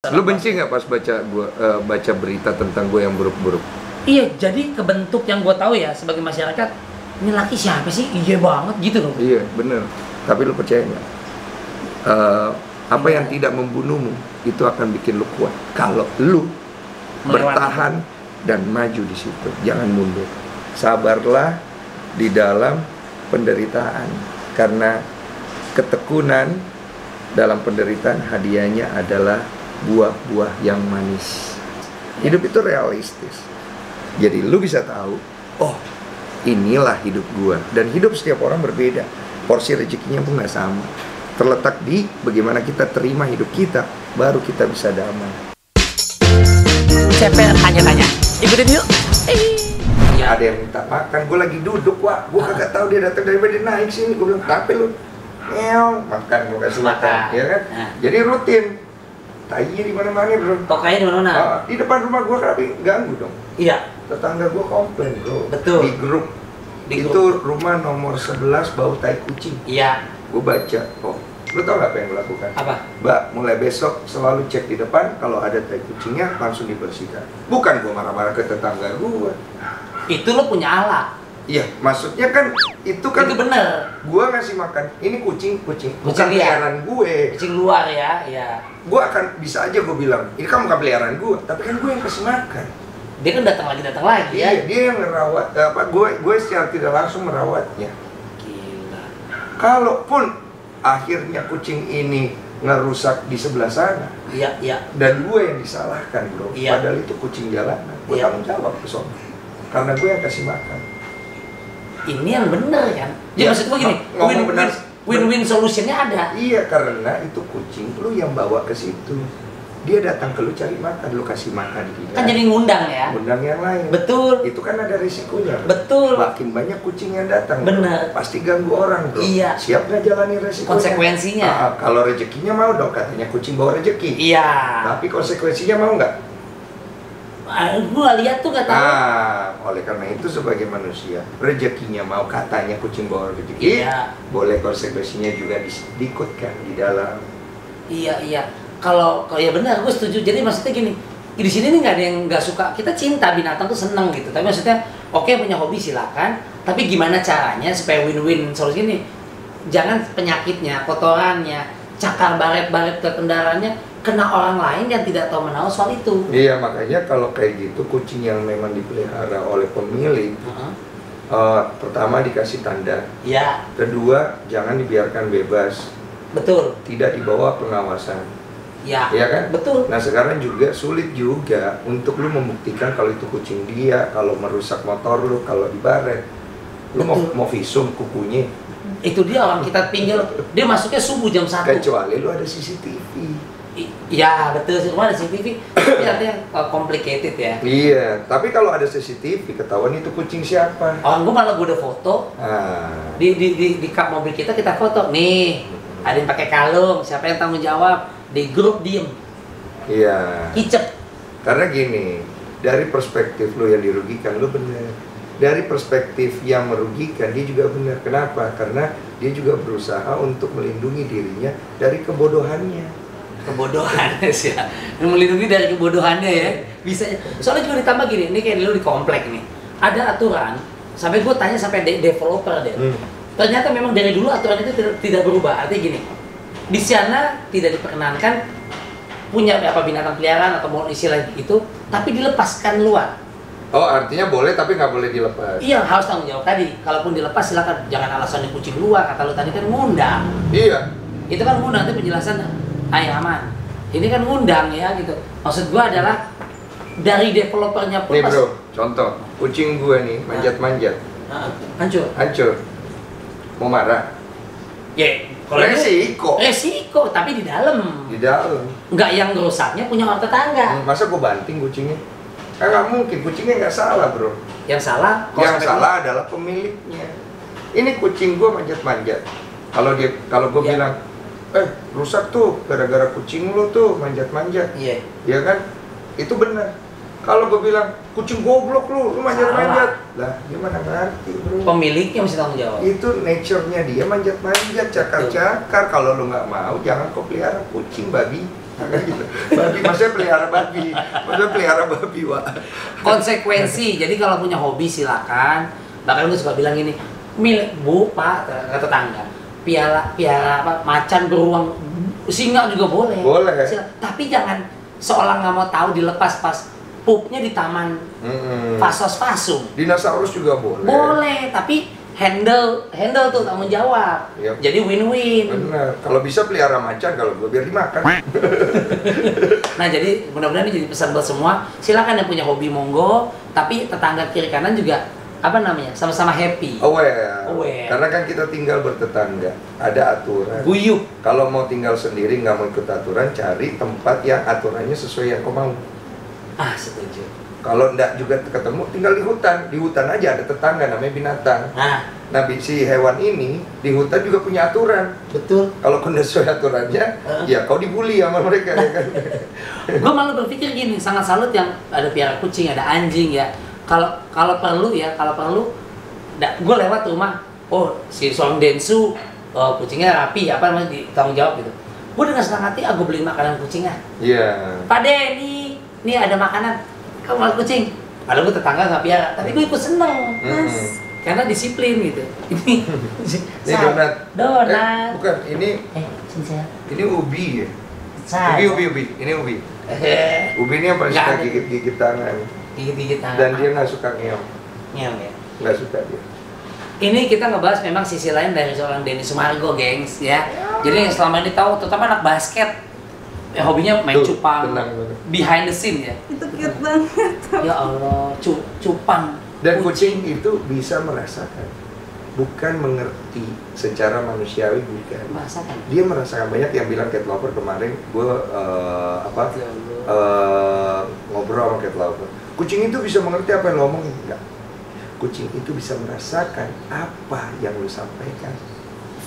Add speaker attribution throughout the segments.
Speaker 1: Lu benci nggak pas baca berita tentang gue yang buruk-buruk?
Speaker 2: Iya, jadi kebentuk yang gue tahu ya sebagai masyarakat, ini laki siapa sih? Iya banget gitu loh.
Speaker 1: Iya, bener. Tapi lu percaya nggak? Apa yang tidak membunuhmu itu akan bikin lu kuat. Kalau lu bertahan dan maju di situ, jangan mundur. Sabarlah di dalam penderitaan, karena ketekunan dalam penderitaan hadiahnya adalah buah-buah yang manis. Hidup itu realistis. Jadi lu bisa tahu, oh inilah hidup gua. Dan hidup setiap orang berbeda. Porsi rezekinya pun nggak sama. Terletak di bagaimana kita terima hidup kita, baru kita bisa damai.
Speaker 3: CPR tanya-tanya, ikutin yuk.
Speaker 1: Ya, ada yang minta makan, gue lagi duduk, wah, gue kagak tahu dia datang dari mana, dia naik sini, gue bilang, tapi lu ngeong, makan, gue kasih makan, ya kan? Jadi rutin. Tainya di mana-mana, bro.
Speaker 2: Tokainya di mana-mana.
Speaker 1: Di depan rumah gue tapi ganggu dong.
Speaker 2: Iya.
Speaker 1: Tetangga gue komplain, bro.
Speaker 2: Betul.
Speaker 1: Di grup. Itu rumah nomor 11 bau tai kucing.
Speaker 2: Iya.
Speaker 1: Gue baca, oh, lu tau gak apa yang gue lakukan?
Speaker 2: Apa?
Speaker 1: Mbak, mulai besok selalu cek di depan, kalau ada tai kucingnya langsung dibersihkan. Bukan gue marah-marah ke tetangga gue.
Speaker 2: Itu lo punya alat.
Speaker 1: Iya, maksudnya kan itu kan
Speaker 2: itu bener.
Speaker 1: Gua ngasih makan, ini kucing, bukan
Speaker 2: liar.
Speaker 1: peliharaan gue.
Speaker 2: Kucing luar ya, ya.
Speaker 1: Gua akan bisa aja gue bilang, ini kan bukan peliharaan gue, tapi kan gue yang kasih makan.
Speaker 2: Dia kan datang lagi
Speaker 1: Iya,
Speaker 2: ya.
Speaker 1: dia yang merawat. Gue secara tidak langsung merawatnya.
Speaker 2: Gila.
Speaker 1: Kalaupun akhirnya kucing ini ngerusak di sebelah sana,
Speaker 2: Iya, iya.
Speaker 1: dan gue yang disalahkan, bro.
Speaker 2: Iya.
Speaker 1: Padahal itu kucing jalanan. Gue
Speaker 2: Iya.
Speaker 1: tanggung jawab ke sono. Karena gue yang kasih makan.
Speaker 2: Ini yang bener kan?
Speaker 1: Ya,
Speaker 2: Ya, maksud gue gini, win-win solutionnya ada.
Speaker 1: Iya, karena itu kucing lu yang bawa ke situ. Dia datang ke lu cari makan, lu kasih makan dia.
Speaker 2: Kan jadi ngundang ya.
Speaker 1: Ngundang yang lain.
Speaker 2: Betul.
Speaker 1: Itu kan ada risikonya.
Speaker 2: Betul.
Speaker 1: Makin banyak kucing yang datang.
Speaker 2: Benar.
Speaker 1: Pasti ganggu orang, bro.
Speaker 2: Iya.
Speaker 1: Siap nggak jalani resikonya?
Speaker 2: Konsekuensinya.
Speaker 1: Kalau rezekinya mau dong, katanya kucing bawa rezeki.
Speaker 2: Iya.
Speaker 1: Tapi konsekuensinya mau nggak?
Speaker 2: Gua lihat tuh nggak tahu.
Speaker 1: Oleh karena itu sebagai manusia, rezekinya mau, katanya kucing bawa rezeki.
Speaker 2: Iya.
Speaker 1: Boleh konsekuensinya juga diikutkan di dalam.
Speaker 2: Iya, iya. Kalau ya benar, gue setuju. Jadi maksudnya gini, di sini nih nggak ada yang nggak suka. Kita cinta binatang tuh seneng gitu. Tapi maksudnya, oke, punya hobi silakan. Tapi gimana caranya supaya win-win solusi ini? Jangan penyakitnya, kotorannya, cakar baret-baret ke kendaraannya kena orang lain yang tidak tahu menahu soal itu.
Speaker 1: Iya, makanya kalau kayak gitu kucing yang memang dipelihara oleh pemilik, pertama dikasih tanda.
Speaker 2: Iya.
Speaker 1: Kedua, jangan dibiarkan bebas.
Speaker 2: Betul.
Speaker 1: Tidak di bawah pengawasan.
Speaker 2: Ya.
Speaker 1: Iya kan?
Speaker 2: Betul.
Speaker 1: Nah, sekarang juga sulit juga untuk lu membuktikan kalau itu kucing dia, kalau merusak motor lu, kalau dibaret. Lu mau visum kukunya.
Speaker 2: Itu dia orang kita pinggir, dia masuknya subuh jam 1.
Speaker 1: Kecuali lu ada CCTV.
Speaker 2: Iya, betul sih. Cuma ada CCTV. Tapi artinya complicated ya.
Speaker 1: Iya, tapi kalau ada CCTV ketahuan itu kucing siapa.
Speaker 2: Gue malah gue udah foto. Di kap mobil kita foto. Nih, ada yang pakai kalung, siapa yang tanggung jawab? Di grup diem.
Speaker 1: Iya.
Speaker 2: Kicep.
Speaker 1: Karena gini, dari perspektif lu yang dirugikan lu bener. Dari perspektif yang merugikan dia juga benar. Kenapa? Karena dia juga berusaha untuk melindungi dirinya dari kebodohannya.
Speaker 2: Kebodohan sih ya. Melindungi dari kebodohannya ya. Bisa. Soalnya juga ditambah gini, ini kayak dulu di komplek nih. Ada aturan, sampai gue tanya sampai developer deh. Ternyata memang dari dulu aturan itu tidak berubah. Artinya gini, di sana tidak diperkenankan punya apa binatang peliharaan atau mau istilah itu, tapi dilepaskan luar.
Speaker 1: Oh, artinya boleh tapi nggak boleh dilepas.
Speaker 2: Iya, harus tanggung jawab tadi. Kalaupun dilepas silakan, jangan alasannya kucing luar. Kata lu tadi kan ngundang.
Speaker 1: Iya.
Speaker 2: Itu kan ngundang, itu penjelasan aman. Ini kan ngundang ya gitu. Maksud gua adalah dari developernya pun.
Speaker 1: Nih bro, contoh kucing gua nih manjat-manjat.
Speaker 2: Hancur.
Speaker 1: Mau marah?
Speaker 2: Ya, resiko, tapi di dalam.
Speaker 1: Di dalam.
Speaker 2: Nggak yang rusaknya punya orang tetangga.
Speaker 1: Masa gua banting kucingnya? Kan nggak mungkin, kucingnya nggak salah bro.
Speaker 2: Yang salah?
Speaker 1: Yang salah adalah pemiliknya. Ini kucing gua manjat-manjat. Kalau gua bilang, rusak tuh gara-gara kucing lu tuh manjat-manjat.
Speaker 2: Iya.
Speaker 1: Iya kan? Itu benar. Kalau gue bilang kucing goblok lu manjat-manjat. Lah, gimana ngerti, bro?
Speaker 2: Pemiliknya mesti tanggung jawab.
Speaker 1: Itu nature-nya dia manjat-manjat, cakar-cakar. Kalau lu nggak mau, jangan kau pelihara kucing, babi. Gitu. Babi, maksudnya pelihara babi. Maksudnya pelihara babi, Wak.
Speaker 2: Konsekuensi. Jadi kalau punya hobi silakan. Bahkan gue suka bilang gini, milik Bu, Pak, ke tetangga. Piara apa, macan, beruang, singa juga boleh.
Speaker 1: Boleh.
Speaker 2: Tapi jangan seolah nggak mau tahu dilepas pas pupnya di taman Fasos-Fasum.
Speaker 1: Dinosaurus juga boleh.
Speaker 2: Boleh, tapi handle tuh tanggung jawab.
Speaker 1: Yep.
Speaker 2: Jadi win-win.
Speaker 1: Benar. Kalau bisa pelihara macan, kalau gue biar dimakan.
Speaker 2: Nah, jadi mudah-mudahan ini jadi pesan buat semua. Silakan yang punya hobi monggo, tapi tetangga kiri kanan juga apa namanya? Sama-sama happy.
Speaker 1: Aware.
Speaker 2: Aware.
Speaker 1: Karena kan kita tinggal bertetangga, ada aturan.
Speaker 2: Guyup.
Speaker 1: Kalau mau tinggal sendiri nggak mau ikut aturan, cari tempat yang aturannya sesuai yang kau mau.
Speaker 2: Ah, setuju.
Speaker 1: Kalau enggak juga ketemu, tinggal di hutan. Di hutan aja ada tetangga namanya binatang. Nah, si hewan ini di hutan juga punya aturan.
Speaker 2: Betul.
Speaker 1: Kalau kau sesuai aturannya, ya kau dibully sama mereka. Ya kan?
Speaker 2: Gue malah berpikir gini, sangat salut yang ada piara kucing, ada anjing ya. Kalau perlu, gue lewat rumah, oh si Song Densu, kucingnya rapi, apa namanya ditanggung jawab gitu. Gue dengan senang hati, gue beli makanan kucingnya.
Speaker 1: Iya.
Speaker 2: Pak De, ini ada makanan. Kamu mau kucing? Padahal gue tetangga nggak piara, tapi gue ikut seneng, Mas. Karena disiplin gitu. Ini
Speaker 1: donat.
Speaker 2: Donat.
Speaker 1: Bukan, ini
Speaker 2: Cincin.
Speaker 1: ini ubi ya.
Speaker 2: Saya.
Speaker 1: Ubi. Ini ubi. Ubi ini yang paling suka gigit tangan.
Speaker 2: Gigit tangan.
Speaker 1: Dan dia nggak suka ngeong.
Speaker 2: Ngeong ya.
Speaker 1: Nggak suka dia.
Speaker 2: Ini kita ngebahas memang sisi lain dari seorang Denny Sumargo, gengs ya. Jadi yang selama ini tahu, terutama anak basket, hobinya main cupang, behind the scene ya.
Speaker 4: Itu cute banget.
Speaker 2: Ya Allah, cupang.
Speaker 1: Dan kucing itu bisa merasakan, bukan mengerti secara manusiawi, bukan.
Speaker 2: Merasakan.
Speaker 1: Dia merasakan. Banyak yang bilang cat lover kemarin, gue ngobrol sama cat lover. Kucing itu bisa mengerti apa yang lo omongin, enggak? Kucing itu bisa merasakan apa yang lo sampaikan.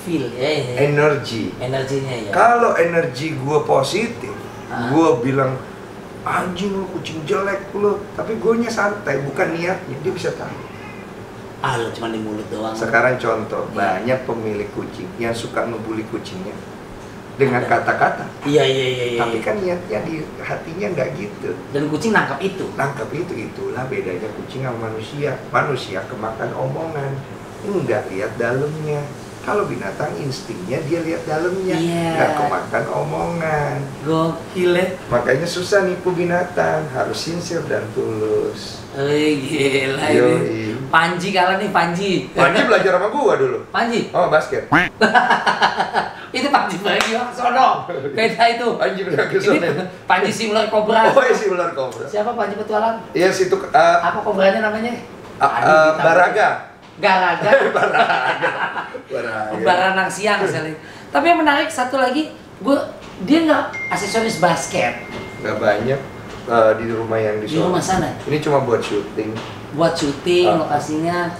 Speaker 2: Feel energinya ya.
Speaker 1: Kalau energi gue positif, gue bilang anjing lu, kucing jelek lu, tapi gue nya santai, bukan niatnya, dia bisa tahu.
Speaker 2: Lu cuma di mulut doang.
Speaker 1: Sekarang contoh, banyak pemilik kucing yang suka ngebully kucingnya dengan kata-kata.
Speaker 2: Iya.
Speaker 1: Tapi kan niatnya di hatinya nggak gitu.
Speaker 2: Dan kucing nangkap itu.
Speaker 1: Itulah bedanya kucing sama manusia. Manusia kemakan omongan, nggak lihat dalamnya. Kalau binatang instingnya dia lihat dalamnya, nggak kemakan omongan.
Speaker 2: Gokil ya.
Speaker 1: Makanya susah nipu binatang, harus sincere dan tulus.
Speaker 2: Gila ini. Panji kalah nih, Panji.
Speaker 1: Panji belajar sama gua dulu.
Speaker 2: Panji?
Speaker 1: Oh, basket.
Speaker 2: Itu Panji lagi orang sono. Beda itu.
Speaker 1: Panji bilang ke sono.
Speaker 2: Panji si ular kobra.
Speaker 1: Oh, si ular kobra.
Speaker 2: Siapa Panji petualang?
Speaker 1: Iya, situ
Speaker 2: apa kobranya namanya?
Speaker 1: Baraga.
Speaker 2: Garaga. Baranang siang sekali. Tapi yang menarik satu lagi, dia nggak aksesoris basket.
Speaker 1: Nggak banyak di rumah yang
Speaker 2: di rumah sana.
Speaker 1: Ini cuma buat syuting.
Speaker 2: Buat syuting, lokasinya.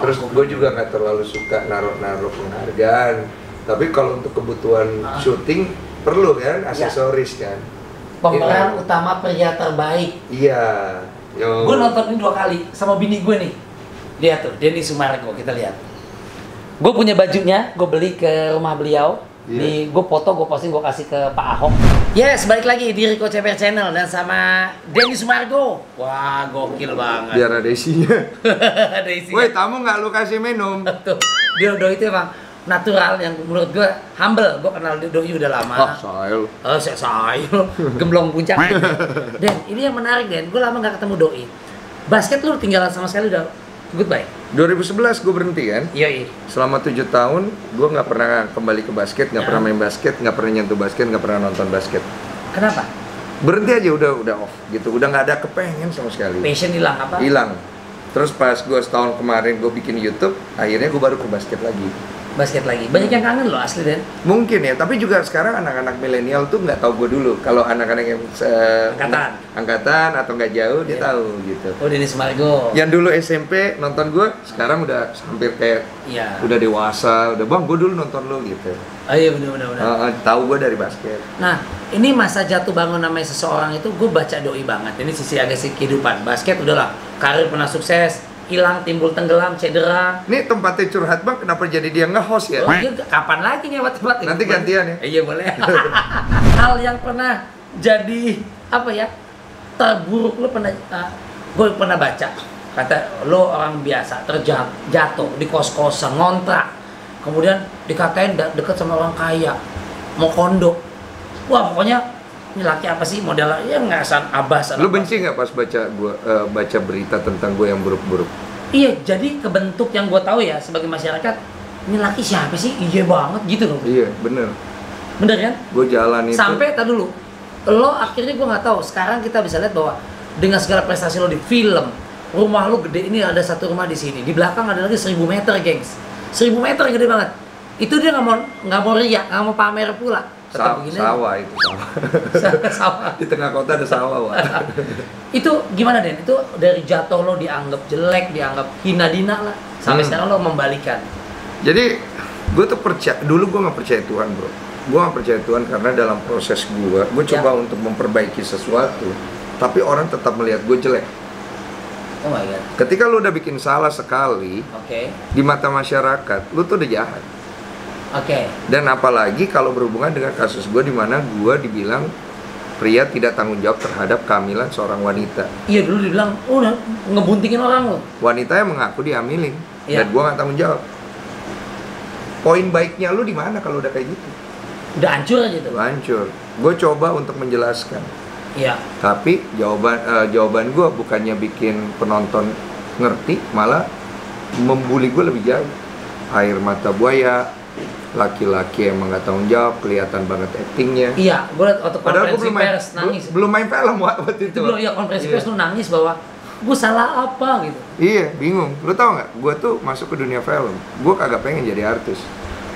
Speaker 1: Terus gue juga nggak terlalu suka naruh penghargaan. Tapi kalau untuk kebutuhan syuting perlu kan aksesoris kan.
Speaker 2: Pemeran utama pria terbaik.
Speaker 1: Iya.
Speaker 2: Gue nonton ini 2 kali sama bini gue nih. Lihat tuh, Denny Sumargo, kita lihat. Gue punya bajunya, gue beli ke rumah beliau. Gue foto, gue posting, gue kasih ke Pak Ahok. Yes, balik lagi di Rico CPR Channel dan sama Denny Sumargo. Wah, gokil banget.
Speaker 1: Biar ada isinya.
Speaker 2: Ada isinya.
Speaker 1: Woi, tamu nggak lu kasih minum?
Speaker 2: Tuh, dia Doi itu emang natural yang menurut gue humble. Gue kenal Doi udah lama.
Speaker 1: Sayul.
Speaker 2: Sayul. Gemblong puncak. Dan ini yang menarik, Den. Gue lama nggak ketemu Doi. Basket lu tinggalan sama sekali udah goodbye.
Speaker 1: 2011 gue berhenti kan.
Speaker 2: Iya.
Speaker 1: Selama 7 tahun gue nggak pernah kembali ke basket, nggak pernah main basket, nggak pernah nyentuh basket, nggak pernah nonton basket.
Speaker 2: Kenapa?
Speaker 1: Berhenti aja, udah off gitu, udah nggak ada kepengen sama sekali.
Speaker 2: Passion hilang apa?
Speaker 1: Hilang. Terus pas gue setahun kemarin gue bikin YouTube, akhirnya gue baru ke basket lagi.
Speaker 2: Basket lagi. Banyak yang kangen loh asli, Den.
Speaker 1: Mungkin ya, tapi juga sekarang anak-anak milenial tuh nggak tahu gue dulu. Kalau anak-anak yang angkatan atau nggak jauh dia tahu gitu.
Speaker 2: Oh, Denny Sumargo.
Speaker 1: Yang dulu SMP nonton gue, sekarang udah hampir kayak udah dewasa, udah bang gue dulu nonton lo gitu.
Speaker 2: Oh iya benar.
Speaker 1: Tahu gue dari basket.
Speaker 2: Nah, ini masa jatuh bangun namanya seseorang itu gue baca Doi banget. Ini sisi agak kehidupan. Basket udahlah, karir pernah sukses, hilang, timbul tenggelam, cedera.
Speaker 1: Ini tempatnya curhat bang, kenapa jadi dia nge-host ya?
Speaker 2: Oh, iya, kapan lagi nyewa tempat?
Speaker 1: Nanti gantian ya?
Speaker 2: Iya boleh. Hal yang pernah jadi apa ya terburuk lo pernah, gue pernah baca kata lo orang biasa terjatuh di kos-kosan ngontrak, kemudian dikatain deket sama orang kaya, mau kondo, wah pokoknya ini laki apa sih model ya ngasan abas.
Speaker 1: Lu benci nggak pas baca berita tentang gue yang buruk-buruk?
Speaker 2: Iya, jadi kebentuk yang gue tahu ya sebagai masyarakat, ini laki siapa sih? Iya banget gitu loh.
Speaker 1: Iya bener
Speaker 2: kan?
Speaker 1: Gue jalan itu
Speaker 2: sampai tadi dulu lo akhirnya gue nggak tahu, sekarang kita bisa lihat bahwa dengan segala prestasi lo di film, rumah lo gede, ini ada satu rumah di sini, di belakang ada lagi 1000 meter gengs, 1000 meter gede banget. Itu dia nggak mau riak, nggak mau pamer pula.
Speaker 1: Sawah itu
Speaker 2: sawah.
Speaker 1: Di tengah kota ada sawah.
Speaker 2: Itu gimana Den? Itu dari jatuh lo dianggap jelek, dianggap hina dina lah, sampai sekarang lo membalikan.
Speaker 1: Jadi gue tuh dulu gue nggak percaya Tuhan bro. Gue gak percaya Tuhan karena dalam proses gue coba untuk memperbaiki sesuatu, tapi orang tetap melihat gue jelek.
Speaker 2: Oh my God.
Speaker 1: Ketika lu udah bikin salah sekali, di mata masyarakat, lu tuh udah jahat. Dan apalagi kalau berhubungan dengan kasus gue di mana gue dibilang pria tidak tanggung jawab terhadap kehamilan seorang wanita.
Speaker 2: Iya dulu dibilang, udah ngebuntingin orang lo.
Speaker 1: Wanita yang mengaku dihamilin, dan gue gak tanggung jawab. Poin baiknya lu di mana kalau udah kayak gitu?
Speaker 2: Udah hancur aja tuh.
Speaker 1: Hancur. Gue coba untuk menjelaskan.
Speaker 2: Iya.
Speaker 1: Tapi jawaban gue bukannya bikin penonton ngerti, malah membuli gue lebih jauh. Air mata buaya, laki-laki emang nggak tanggung jawab, kelihatan banget actingnya.
Speaker 2: Iya, gue liat waktu konferensi pers nangis.
Speaker 1: Belum main film waktu itu.
Speaker 2: Belum, ya konferensi pers lu nangis bahwa gue salah apa gitu.
Speaker 1: Iya, bingung. Lu tau nggak? Gue tuh masuk ke dunia film. Gue kagak pengen jadi artis.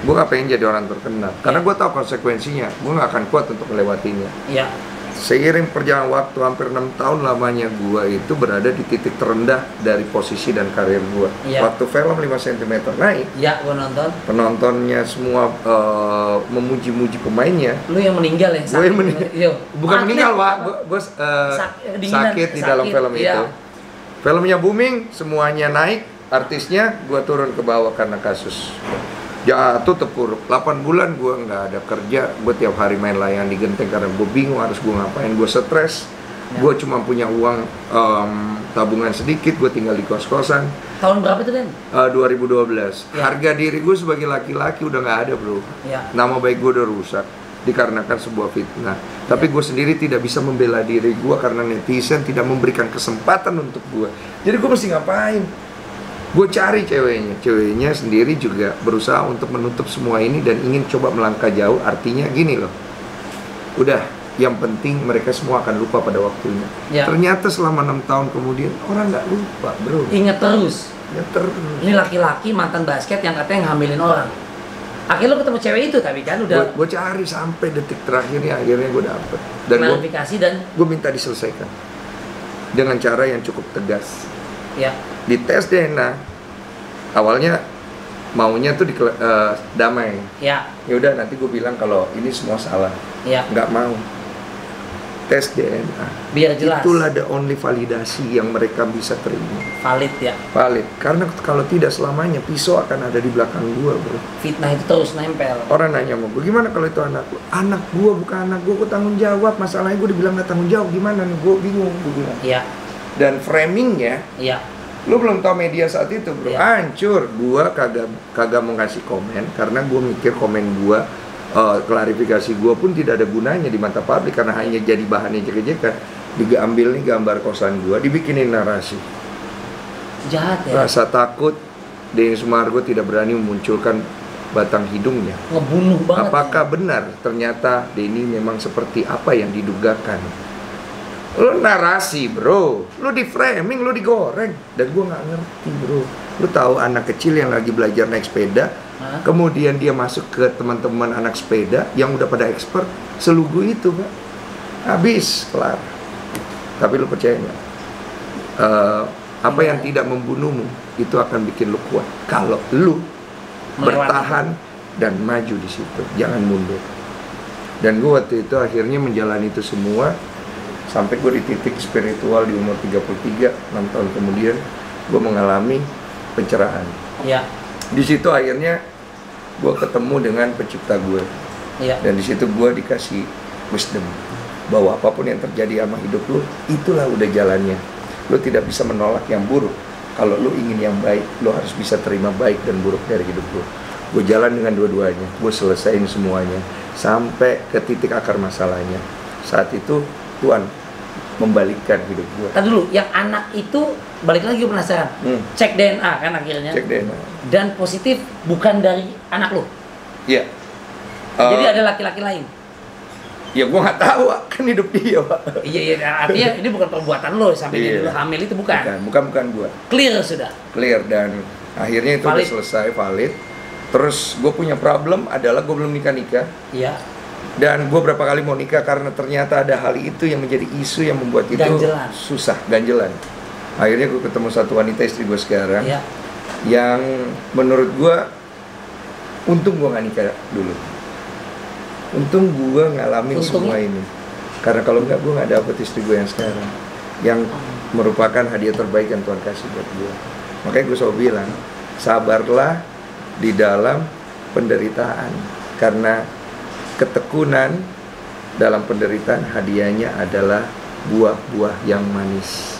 Speaker 1: Gue gak pengen jadi orang terkenal, karena gue tahu konsekuensinya. Gue gak akan kuat untuk melewatinya.
Speaker 2: Iya.
Speaker 1: Seiring perjalanan waktu hampir 6 tahun lamanya gue itu berada di titik terendah dari posisi dan karir gue. Waktu film 5 cm naik,
Speaker 2: gue nonton.
Speaker 1: Penontonnya semua memuji-muji pemainnya.
Speaker 2: Lu yang meninggal ya?
Speaker 1: Gue yang meninggal. Bukan meninggal, Pak. Gue sakit di dalam film itu. Filmnya booming, semuanya naik, artisnya gue turun ke bawah karena kasus. Jatuh terpuruk, 8 bulan gue nggak ada kerja, gue tiap hari main layang di Genteng karena gue bingung harus gue ngapain, gue stres, gue cuma punya uang tabungan sedikit, gue tinggal di kos-kosan.
Speaker 2: Tahun berapa tuh Den?
Speaker 1: 2012. Harga diri gue sebagai laki-laki udah nggak ada bro. Nama baik gue udah rusak dikarenakan sebuah fitnah. Tapi gue sendiri tidak bisa membela diri gue karena netizen tidak memberikan kesempatan untuk gue. Jadi gue mesti ngapain? Gue cari ceweknya sendiri juga berusaha untuk menutup semua ini dan ingin coba melangkah jauh. Artinya gini loh, udah yang penting mereka semua akan lupa pada waktunya. Ternyata selama 6 tahun kemudian orang nggak lupa bro.
Speaker 2: Ingat terus. Ini laki-laki mantan basket yang katanya ngambilin orang. Akhirnya lo ketemu cewek itu tapi kan udah.
Speaker 1: Gue cari sampai detik terakhirnya, akhirnya gue dapet. Dan
Speaker 2: klarifikasi dan
Speaker 1: gue minta diselesaikan dengan cara yang cukup tegas. Di tes DNA awalnya maunya tuh damai. Ya udah nanti gue bilang kalau ini semua salah. Nggak mau. Tes DNA.
Speaker 2: Biar jelas.
Speaker 1: Itulah the only validasi yang mereka bisa terima.
Speaker 2: Valid ya.
Speaker 1: Valid. Karena kalau tidak selamanya pisau akan ada di belakang gua, bro.
Speaker 2: Fitnah itu terus nempel.
Speaker 1: Orang nanya sama gua, gimana kalau itu anak gua? Anak gua bukan anak gua tanggung jawab. Masalahnya gua dibilang nggak tanggung jawab, gimana nih? Gua bingung, gua bilang.
Speaker 2: Iya.
Speaker 1: Dan framingnya.
Speaker 2: Iya.
Speaker 1: Lu belum tahu media saat itu, bro. Hancur. Gua kagak mau ngasih komen karena gua mikir komen gua, klarifikasi gue pun tidak ada gunanya di mata publik karena hanya jadi bahan ejek-ejekan. Diambil nih gambar kosan gue, dibikinin narasi.
Speaker 2: Jahat ya.
Speaker 1: Rasa takut Denny Sumargo tidak berani memunculkan batang hidungnya.
Speaker 2: Ngebunuh banget.
Speaker 1: Apakah benar ternyata Denny memang seperti apa yang didugakan? Lu narasi bro, lu di framing, lu digoreng. Dan gue nggak ngerti bro. Lu tahu anak kecil yang lagi belajar naik sepeda, kemudian dia masuk ke teman-teman anak sepeda yang udah pada expert, selugu itu Pak. Habis, kelar. Tapi lu percaya nggak? Apa yang tidak membunuhmu itu akan bikin lu kuat. Kalau lu bertahan dan maju di situ, jangan mundur. Dan gue waktu itu akhirnya menjalani itu semua sampai gue di titik spiritual di umur 33, 6 tahun kemudian. gue mengalami pencerahan.
Speaker 2: Iya.
Speaker 1: Di situ akhirnya gue ketemu dengan pencipta gue.
Speaker 2: Iya.
Speaker 1: Dan di situ gue dikasih wisdom bahwa apapun yang terjadi sama hidup lu, itulah udah jalannya. Lu tidak bisa menolak yang buruk. Kalau lu ingin yang baik, lu harus bisa terima baik dan buruk dari hidup lu. Gue jalan dengan dua-duanya, gue selesaiin semuanya sampai ke titik akar masalahnya. Saat itu Tuhan membalikkan hidup gue.
Speaker 2: Tadi dulu, yang anak itu balik lagi penasaran. Cek DNA kan akhirnya.
Speaker 1: Cek DNA.
Speaker 2: Dan positif bukan dari anak lo.
Speaker 1: Iya.
Speaker 2: Jadi ada laki-laki lain.
Speaker 1: Ya gue nggak tahu, kan hidup dia, Pak.
Speaker 2: Iya, artinya ini bukan perbuatan lo sampai dia dulu hamil itu bukan.
Speaker 1: Bukan gua.
Speaker 2: Clear sudah.
Speaker 1: Clear, dan akhirnya itu
Speaker 2: Valid.
Speaker 1: udah selesai, valid. Terus gue punya problem adalah gue belum nikah.
Speaker 2: Iya.
Speaker 1: Dan gue berapa kali mau nikah karena ternyata ada hal itu yang menjadi isu yang membuat itu
Speaker 2: Ganjelan.
Speaker 1: susah, ganjelan. Akhirnya gue ketemu satu wanita, istri gue sekarang,
Speaker 2: Iya.
Speaker 1: yang menurut gue, untung gue gak nikah dulu. Untung gue ngalamin semua ini. Karena kalau enggak, gue gak dapet istri gue yang sekarang, yang merupakan hadiah terbaik yang Tuhan kasih buat gue. Makanya gue selalu bilang, sabarlah di dalam penderitaan, karena ketekunan dalam penderitaan hadiahnya adalah buah-buah yang manis.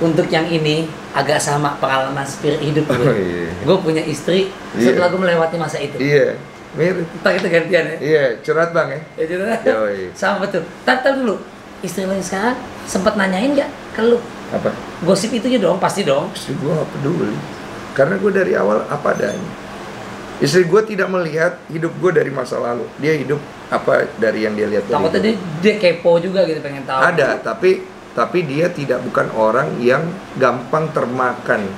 Speaker 2: Untuk yang ini agak sama pengalaman spirit hidup gue.
Speaker 1: Oh, iya.
Speaker 2: Gue punya istri setelah gue melewati masa itu.
Speaker 1: Iya, mirip.
Speaker 2: Kita kita gantian ya.
Speaker 1: Iya, curhat bang ya.
Speaker 2: Ya gitu.
Speaker 1: Yoi.
Speaker 2: Sama betul. Tar dulu. Istri lo yang sekarang sempat nanyain nggak ke lu?
Speaker 1: Apa?
Speaker 2: Gosip itunya dong, pasti dong.
Speaker 1: Istri gue gak peduli, karena gue dari awal apa adanya. Istri gue tidak melihat hidup gue dari masa lalu. Dia hidup apa dari yang dia lihat dari
Speaker 2: Takutnya dia kepo juga gitu, pengen tahu.
Speaker 1: Ada, tapi dia bukan orang yang gampang termakan.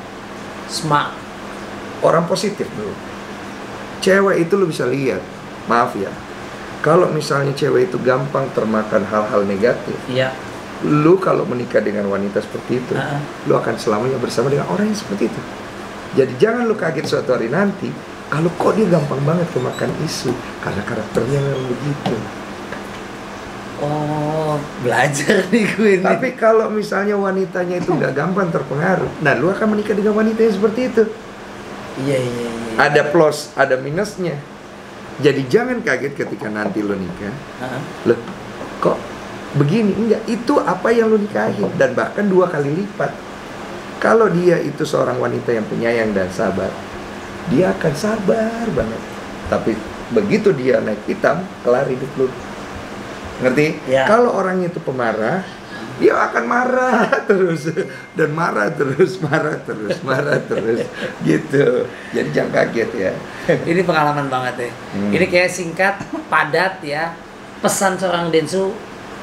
Speaker 2: Smart.
Speaker 1: Orang positif dulu. Cewek itu lu bisa lihat, maaf ya, kalau misalnya cewek itu gampang termakan hal-hal negatif,
Speaker 2: Iya.
Speaker 1: lu kalau menikah dengan wanita seperti itu, lu akan selamanya bersama dengan orang yang seperti itu. Jadi jangan lu kaget suatu hari nanti kalau kok dia gampang banget kemakan isu, karena karakternya memang begitu.
Speaker 2: Oh, belajar nih gue ini.
Speaker 1: Tapi kalau misalnya wanitanya itu nggak gampang terpengaruh, nah lu akan menikah dengan wanita yang seperti itu.
Speaker 2: Iya.
Speaker 1: Ada plus, ada minusnya. Jadi jangan kaget ketika nanti lo nikah. Loh, kok begini? Enggak, itu apa yang lo nikahin, dan bahkan 2 kali lipat. Kalau dia itu seorang wanita yang penyayang dan sabar, dia akan sabar banget. Tapi begitu dia naik hitam, kelar hidup lo. Ngerti?
Speaker 2: Ya.
Speaker 1: Kalau orangnya itu pemarah, dia akan marah terus dan marah terus gitu. Jadi jangan kaget ya.
Speaker 2: Ini pengalaman banget ya. Ini kayak singkat, padat ya. Pesan seorang Densu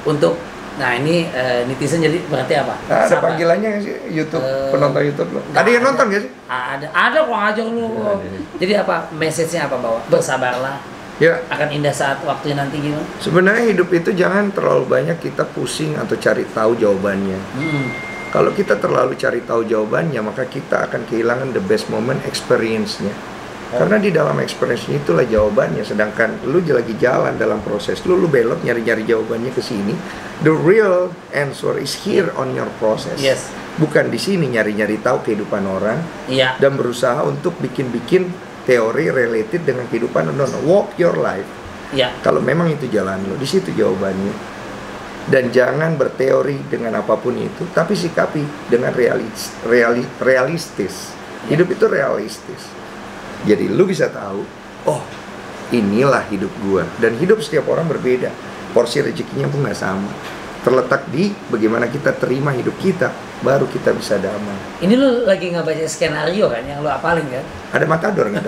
Speaker 2: untuk, nah ini netizen jadi berarti apa?
Speaker 1: Ada panggilannya nggak sih YouTube, penonton YouTube lo? Ada yang nonton nggak sih?
Speaker 2: Ada kok, ngajak lu. Jadi apa? Message-nya apa bawa? Bersabarlah.
Speaker 1: Ya.
Speaker 2: Akan indah saat waktunya nanti gitu.
Speaker 1: Sebenarnya hidup itu jangan terlalu banyak kita pusing atau cari tahu jawabannya. Kalau kita terlalu cari tahu jawabannya, maka kita akan kehilangan the best moment experience-nya. Karena di dalam experience itulah jawabannya. Sedangkan lu lagi jalan dalam proses, lu belok nyari-nyari jawabannya ke sini. The real answer is here on your process.
Speaker 2: Yes.
Speaker 1: Bukan di sini nyari-nyari tahu kehidupan orang.
Speaker 2: Iya.
Speaker 1: Dan berusaha untuk bikin teori related dengan kehidupan. No, walk your life.
Speaker 2: Iya.
Speaker 1: Kalau memang itu jalan lo, di situ jawabannya. Dan jangan berteori dengan apapun itu, tapi sikapi dengan realistis. Hidup itu realistis. Jadi lu bisa tahu, oh inilah hidup gua. Dan hidup setiap orang berbeda. Porsi rezekinya pun nggak sama. Terletak di bagaimana kita terima hidup kita, baru kita bisa damai.
Speaker 2: Ini lu lagi nggak baca skenario kan, yang lu apalin kan?
Speaker 1: Ada matador nggak?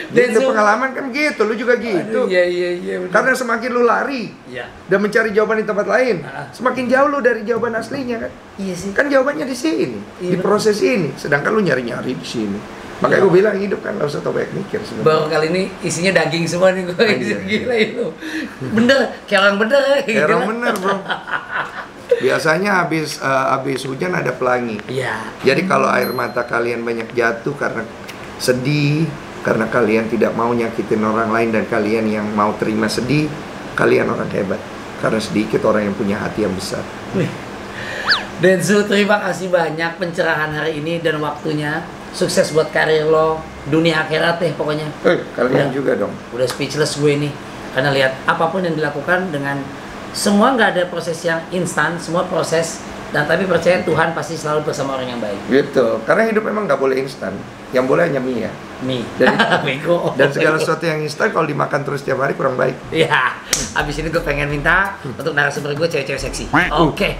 Speaker 1: Itu pengalaman kan gitu, lu juga gitu.
Speaker 2: Iya.
Speaker 1: Karena semakin lu lari dan mencari jawaban di tempat lain, semakin jauh lu dari jawaban aslinya kan.
Speaker 2: Iya sih.
Speaker 1: Kan jawabannya di sini, di proses ini. Sedangkan lu nyari-nyari di sini. Makanya gue bilang hidup kan gak usah terlalu banyak mikir sebenarnya.
Speaker 2: Baru kali ini isinya daging semua nih gue. Gila itu. Bener, kayak orang bener.
Speaker 1: Kayak orang bener bro. Biasanya habis hujan ada pelangi.
Speaker 2: Iya.
Speaker 1: Jadi kalau air mata kalian banyak jatuh karena sedih, karena kalian tidak mau nyakitin orang lain, dan kalian yang mau terima sedih, kalian orang hebat. Karena sedikit orang yang punya hati yang besar.
Speaker 2: Densu, terima kasih banyak pencerahan hari ini dan waktunya. Sukses buat karir lo, dunia akhirat deh pokoknya.
Speaker 1: Kalian juga dong.
Speaker 2: Udah speechless gue nih. Karena lihat apapun yang dilakukan dengan semua nggak ada proses yang instan, semua proses. Dan tapi percaya Tuhan pasti selalu bersama orang yang baik.
Speaker 1: Gitu. Karena hidup memang nggak boleh instan. Yang boleh hanya mie ya.
Speaker 2: Mie.
Speaker 1: Dan segala sesuatu yang instan kalau dimakan terus tiap hari kurang baik.
Speaker 2: Iya. Abis ini gue pengen minta untuk narasumber gue cewek-cewek seksi. Oke.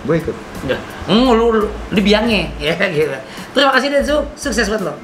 Speaker 1: Gue ikut.
Speaker 2: Lu biangnya ya gitu. Terima kasih Densu, sukses buat lo.